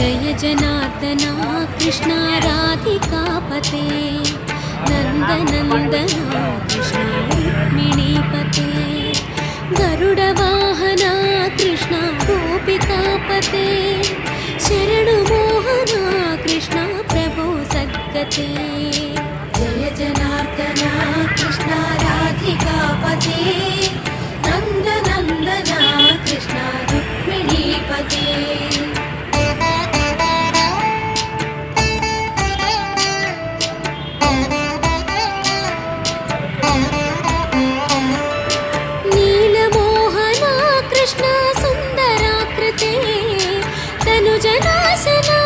जय जनार्दना कृष्ण राधिकापते नन्दनन्दना कृष्ण रुक्मिणीपते गरुडवाहना कृष्ण गोपिकापते शरणुमोहना कृष्ण प्रभो सद्गते जय जनार्दना कृष्ण राधिकापते नन्दनन्दना कृष्ण रुक्मिणीपते कृष्ण सुन्दराकृते तनुजनाशना